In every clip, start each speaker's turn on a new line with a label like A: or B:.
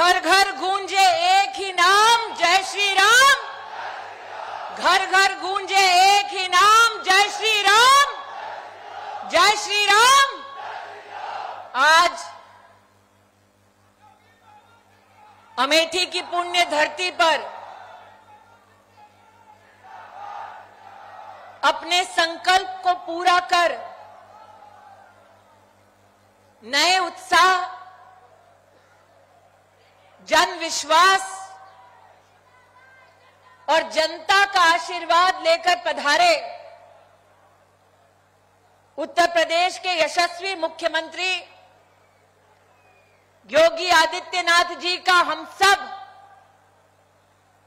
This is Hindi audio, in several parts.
A: घर घर गूंजे एक ही नाम, जय श्री राम। घर घर गूंजे एक ही नाम, जय श्री राम, जय श्री राम। आज अमेठी की पुण्य धरती पर अपने संकल्प को पूरा कर नए उत्साह, जन विश्वास और जनता का आशीर्वाद लेकर पधारे उत्तर प्रदेश के यशस्वी मुख्यमंत्री योगी आदित्यनाथ जी का हम सब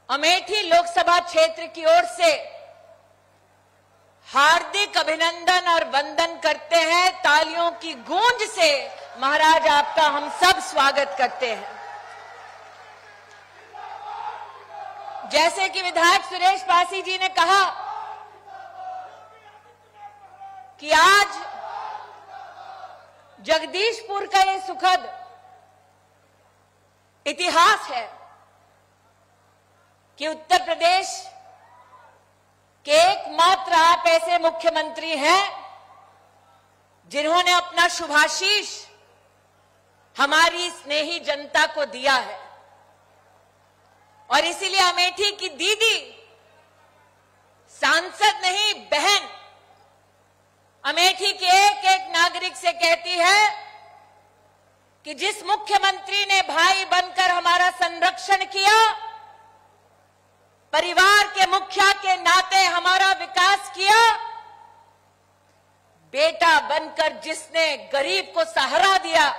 A: अमेठी लोकसभा क्षेत्र की ओर से हार्दिक अभिनंदन और वंदन करते हैं। तालियों की गूंज से महाराज आपका हम सब स्वागत करते हैं। जैसे कि विधायक सुरेश पासी जी ने कहा कि आज जगदीशपुर का ये सुखद इतिहास है कि उत्तर प्रदेश के एकमात्र आप ऐसे मुख्यमंत्री हैं जिन्होंने अपना शुभाशीष हमारी स्नेही जनता को दिया है। और इसीलिए अमेठी की दीदी सांसद नहीं, बहन अमेठी के एक एक नागरिक से कहती है कि जिस मुख्यमंत्री ने भाई बनकर हमारा संरक्षण किया, परिवार के मुखिया के नाते हमारा विकास किया, बेटा बनकर जिसने गरीब को सहारा दिया,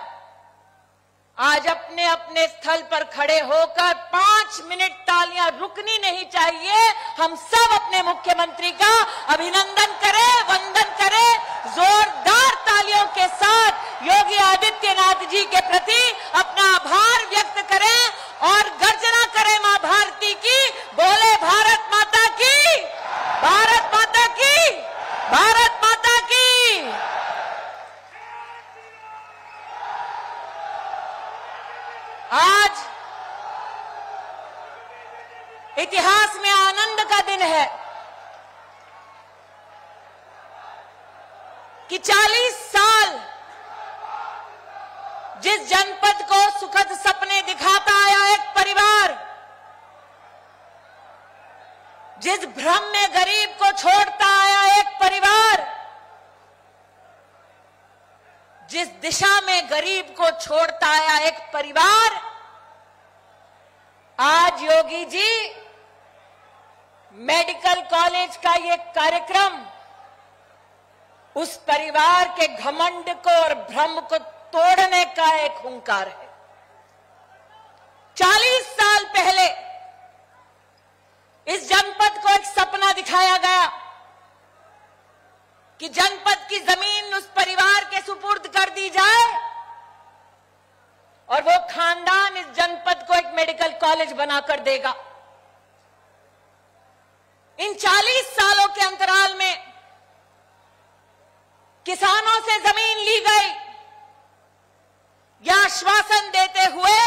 A: आज अपने अपने स्थल पर खड़े होकर 5 मिनट तालियां रुकनी नहीं चाहिए। हम सब अपने मुख्यमंत्री का अभिनंदन करें, वंदन करें, जोरदार तालियों के साथ योगी आदित्यनाथ जी के प्रति अपना आभार व्यक्त करें और गर्जना करें मां भारती की। बोले भारत माता की, भारत माता की, भारत माता की। आज इतिहास में आनंद का दिन है कि 40 साल जिस जनपद को सुखद सपने दिखाता आया एक परिवार, जिस भ्रम में गरीब को छोड़ता आया एक परिवार, जिस दिशा में गरीब को छोड़ता आया एक परिवार, आज योगी जी मेडिकल कॉलेज का ये कार्यक्रम उस परिवार के घमंड को और भ्रम को तोड़ने का एक हुंकार है। 40 साल पहले इस जनपद को एक सपना दिखाया गया कि जनपद की जमीन उस परिवार के सुपुर्द कर दी जाए और वो खानदान इस जनपद को एक मेडिकल कॉलेज बनाकर देगा। इन 40 सालों के अंतराल में किसानों से जमीन ली गई, यह आश्वासन देते हुए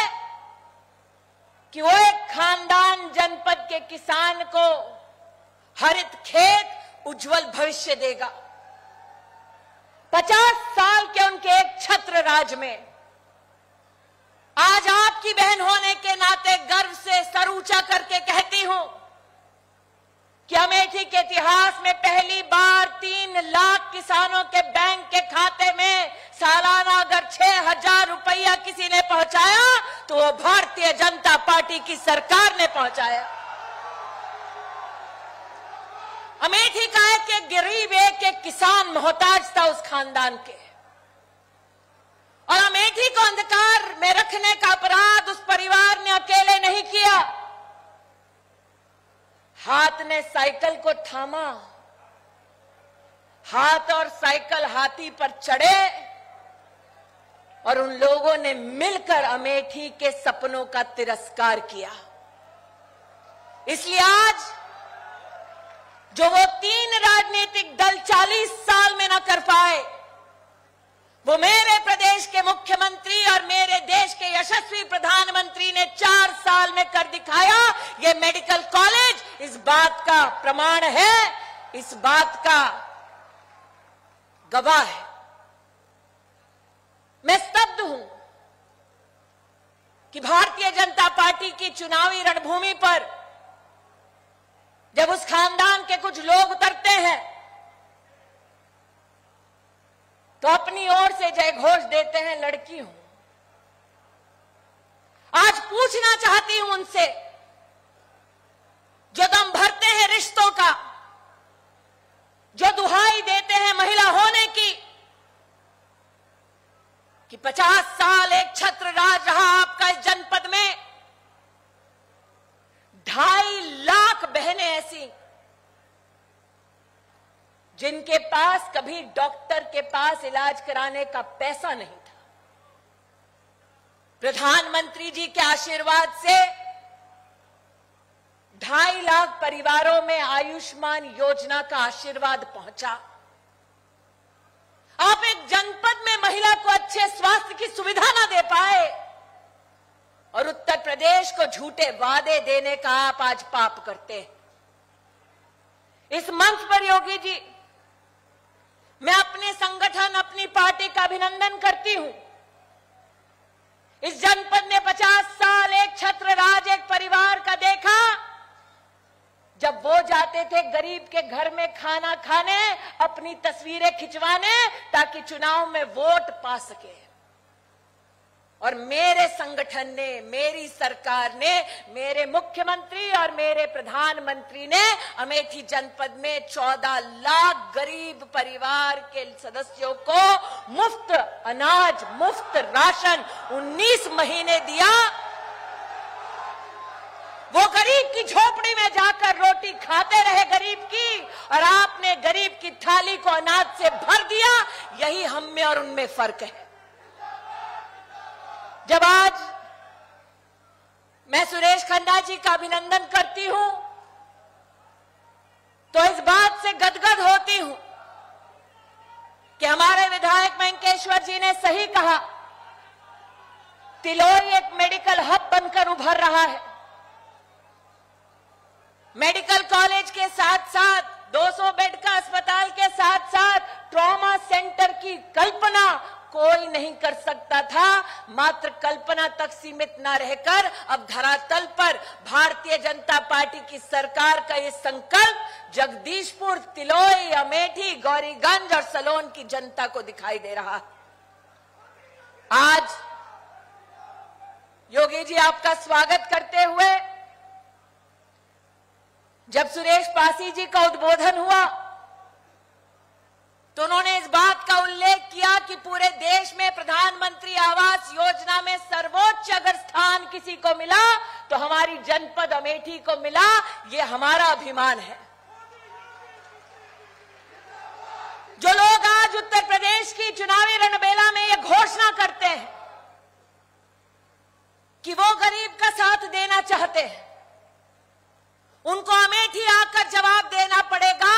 A: कि वो एक खानदान जनपद के किसान को हरित खेत, उज्जवल भविष्य देगा। 50 साल के उनके एक छत्र राज में आज आपकी बहन होने के नाते गर्व से सर ऊंचा करके कहती हूं कि अमेठी के इतिहास में पहली बार 3 लाख किसानों के बैंक के खाते में सालाना अगर 6,000 रुपया किसी ने पहुंचाया तो वो भारतीय जनता पार्टी की सरकार ने पहुंचाया। अमेठी का एक गरीब, एक किसान मोहताज था उस खानदान के, और अमेठी को अंधकार में रखने का अपराध उस परिवार ने अकेले नहीं किया। हाथ ने साइकिल को थामा, हाथ और साइकिल हाथी पर चढ़े और उन लोगों ने मिलकर अमेठी के सपनों का तिरस्कार किया। इसलिए आज जो वो 3 राजनीतिक दल 40 साल में न कर पाए, वो मेरे प्रदेश के मुख्यमंत्री और मेरे देश के यशस्वी प्रधानमंत्री ने 4 साल में कर दिखाया। ये मेडिकल कॉलेज इस बात का प्रमाण है, इस बात का गवाह है। मैं स्तब्ध हूं कि भारतीय जनता पार्टी की चुनावी रणभूमि पर जब उस खानदान के कुछ लोग उतरते हैं तो अपनी ओर से जय घोष देते हैं, लड़की हूं। आज पूछना चाहती हूं उनसे जो दम भरते हैं रिश्तों का, जो दुहाई देते हैं महिला होने की, कि 50 साल एक छत्र राज रहा आपका इस जनपद में, 2.5 लाख बहनें ऐसी जिनके पास कभी डॉक्टर के पास इलाज कराने का पैसा नहीं था, प्रधानमंत्री जी के आशीर्वाद से 2.5 लाख परिवारों में आयुष्मान योजना का आशीर्वाद पहुंचा। आप एक जनपद में महिला को अच्छे स्वास्थ्य की सुविधा ना दे पाए और उत्तर प्रदेश को झूठे वादे देने का आप आज पाप करते हैं। इस मंच पर योगी जी, मैं अपने संगठन, अपनी पार्टी का अभिनंदन करती हूं। इस जनपद ने 50 साल एक छत्र राज, एक परिवार का देखा। जब वो जाते थे गरीब के घर में खाना खाने, अपनी तस्वीरें खिंचवाने ताकि चुनाव में वोट पा सके, और मेरे संगठन ने, मेरी सरकार ने, मेरे मुख्यमंत्री और मेरे प्रधानमंत्री ने अमेठी जनपद में 14 लाख गरीब परिवार के सदस्यों को मुफ्त अनाज, मुफ्त राशन 19 महीने दिया। वो गरीब की झोपड़ी में जाकर रोटी खाते रहे गरीब की, और आपने गरीब की थाली को अनाज से भर दिया। यही हम में और उनमें फर्क है। जब आज मैं सुरेश खन्ना जी का अभिनंदन करती हूं तो इस बात से गदगद होती हूं कि हमारे विधायक वेंकेश्वर जी ने सही कहा, तिलोई एक मेडिकल हब बनकर उभर रहा है। मेडिकल कॉलेज के साथ साथ 200 बेड का अस्पताल के साथ साथ ट्रॉमा सेंटर की कल्पना कोई नहीं कर सकता था। मात्र कल्पना तक सीमित न रहकर अब धरातल पर भारतीय जनता पार्टी की सरकार का ये संकल्प जगदीशपुर, तिलोई, अमेठी, गौरीगंज और सलोन की जनता को दिखाई दे रहा है। आज योगी जी आपका स्वागत करते हुए जब सुरेश पासी जी का उद्बोधन हुआ तो उन्होंने इस बात का उल्लेख किया कि पूरे देश में प्रधानमंत्री आवास योजना में सर्वोच्च अगर स्थान किसी को मिला तो हमारी जनपद अमेठी को मिला। ये हमारा अभिमान है। जो लोग आज उत्तर प्रदेश की चुनावी रणबेला में ये घोषणा करते हैं कि वो गरीब का साथ देना चाहते हैं, उनको अमेठी आकर जवाब देना पड़ेगा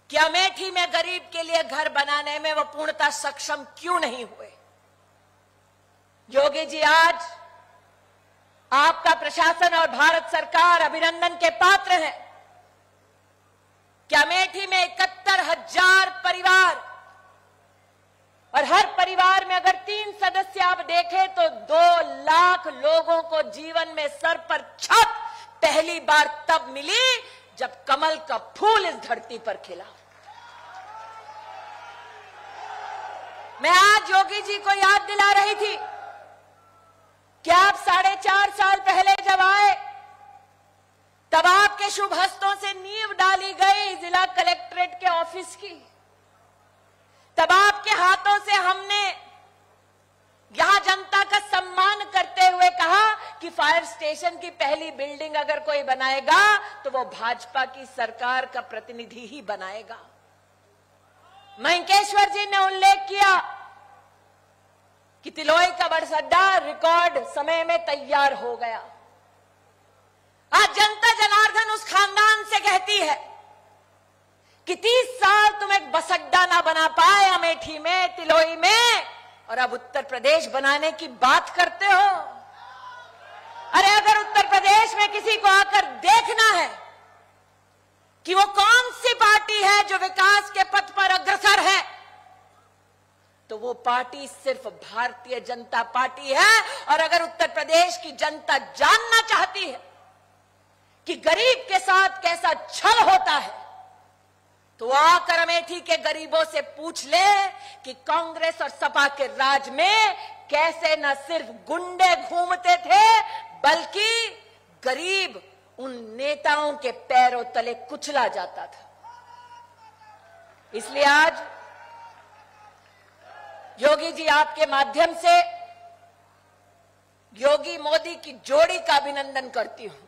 A: कि अमेठी में गरीब के लिए घर बनाने में वो पूर्णतः सक्षम क्यों नहीं हुए। योगी जी, आज आपका प्रशासन और भारत सरकार अभिनंदन के पात्र है कि अमेठी में 71,000 परिवार, और हर परिवार में अगर 3 सदस्य आप देखें तो 2 लाख लोगों को जीवन में सर पर छत पहली बार तब मिली जब कमल का फूल इस धरती पर खिला। मैं आज योगी जी को याद दिला रही थी कि आप 4.5 साल पहले जब आए तब आपके शुभ हस्तों से नींव डाली गई जिला कलेक्ट्रेट के ऑफिस की। तब आपके हाथों से हमने यहां जनता का सम्मान करते हुए कहा कि फायर स्टेशन की पहली बिल्डिंग अगर कोई बनाएगा तो वो भाजपा की सरकार का प्रतिनिधि ही बनाएगा। वेंकेश्वर जी ने उल्लेख किया कि तिलोई का बस अड्डा रिकॉर्ड समय में तैयार हो गया। आज जनता जनार्दन उस खानदान से कहती है कि 30 साल तुम एक बस अड्डा ना बना पाए अमेठी में, तिलोई में, और अब उत्तर प्रदेश बनाने की बात करते हो। अरे अगर उत्तर प्रदेश में किसी को आकर देखना है कि वो कौन सी पार्टी है जो विकास के पथ पर अग्रसर है, तो वो पार्टी सिर्फ भारतीय जनता पार्टी है। और अगर उत्तर प्रदेश की जनता जानना चाहती है कि गरीब के साथ कैसा छल होता है, तो आकर अमेठी के गरीबों से पूछ ले कि कांग्रेस और सपा के राज में कैसे न सिर्फ गुंडे घूमते थे, बल्कि गरीब उन नेताओं के पैरों तले कुचला जाता था। इसलिए आज योगी जी आपके माध्यम से योगी मोदी की जोड़ी का अभिनंदन करती हूं।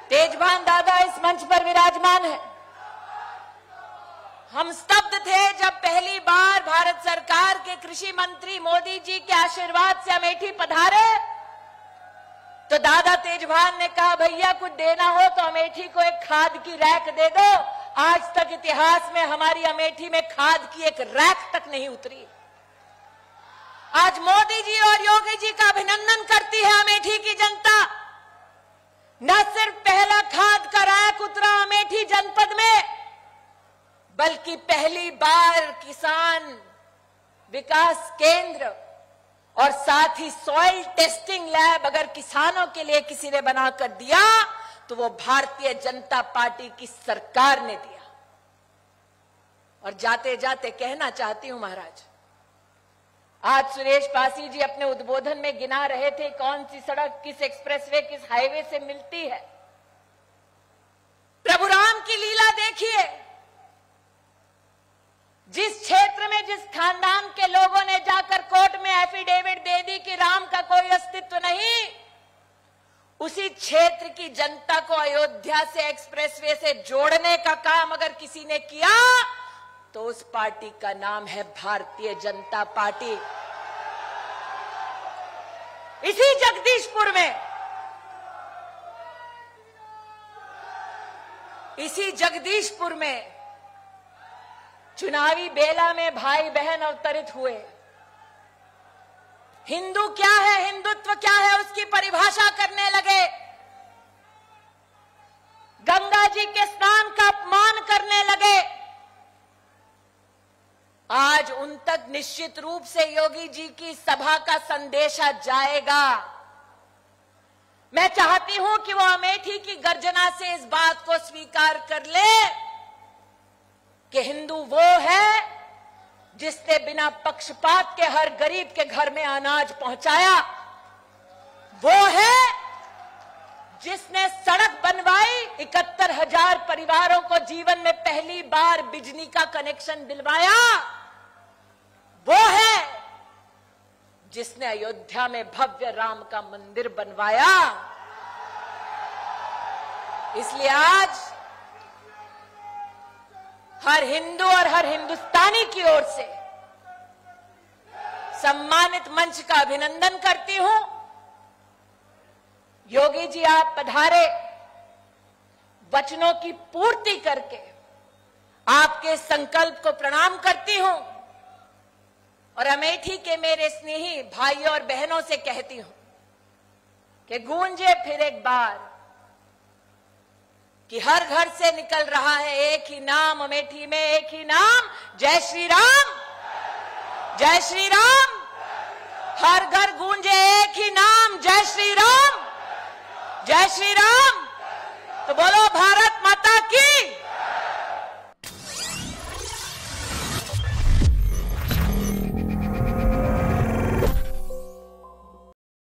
A: तेजभान दादा इस मंच पर विराजमान है। हम स्तब्ध थे जब पहली बार भारत सरकार के कृषि मंत्री मोदी जी के आशीर्वाद से अमेठी पधारे, तो दादा तेजभान ने कहा भैया कुछ देना हो तो अमेठी को एक खाद की रैक दे दो। आज तक इतिहास में हमारी अमेठी में खाद की एक रैक तक नहीं उतरी। आज मोदी जी और योगी जी का अभिनंदन करती है अमेठी की जनता। न सिर्फ पहला खाद का रैक उतरा अमेठी जनपद में, बल्कि पहली बार किसान विकास केंद्र और साथ ही सॉइल टेस्टिंग लैब अगर किसानों के लिए किसी ने बनाकर दिया तो वो भारतीय जनता पार्टी की सरकार ने दिया। और जाते जाते कहना चाहती हूं महाराज, आज सुरेश पासी जी अपने उद्बोधन में गिना रहे थे कौन सी सड़क किस एक्सप्रेसवे किस हाईवे से मिलती है। प्रभु राम की लीला देखिए। जिस क्षेत्र में जिस खानदान के लोगों ने जाकर कोर्ट में एफिडेविट दे दी कि राम का कोई अस्तित्व नहीं, उसी क्षेत्र की जनता को अयोध्या से एक्सप्रेसवे से जोड़ने का काम अगर किसी ने किया तो उस पार्टी का नाम है भारतीय जनता पार्टी। इसी जगदीशपुर में चुनावी बेला में भाई बहन अवतरित हुए। हिंदू क्या है, हिंदुत्व क्या है, उसकी परिभाषा करने लगे। गंगा जी के स्नान का अपमान करने लगे। आज उन तक निश्चित रूप से योगी जी की सभा का संदेशा जाएगा। मैं चाहती हूं कि वो अमेठी की गर्जना से इस बात को स्वीकार कर ले कि हिंदू वो है जिसने बिना पक्षपात के हर गरीब के घर में अनाज पहुंचाया, वो है जिसने सड़क बनवाई, 71,000 परिवारों को जीवन में पहली बार बिजली का कनेक्शन दिलवाया, वो है जिसने अयोध्या में भव्य राम का मंदिर बनवाया। इसलिए आज हर हिंदू और हर हिंदुस्तानी की ओर से सम्मानित मंच का अभिनंदन करती हूं। योगी जी आप पधारे, वचनों की पूर्ति करके आपके संकल्प को प्रणाम करती हूं और अमेठी के मेरे स्नेही भाइयों और बहनों से कहती हूं कि गूंजे फिर एक बार कि हर घर से निकल रहा है एक ही नाम, अमेठी में एक ही नाम, जय श्री राम, जय श्री राम। हर घर गूंजे एक ही नाम, जय श्री राम, जय श्री राम। तो बोलो भारत माता की।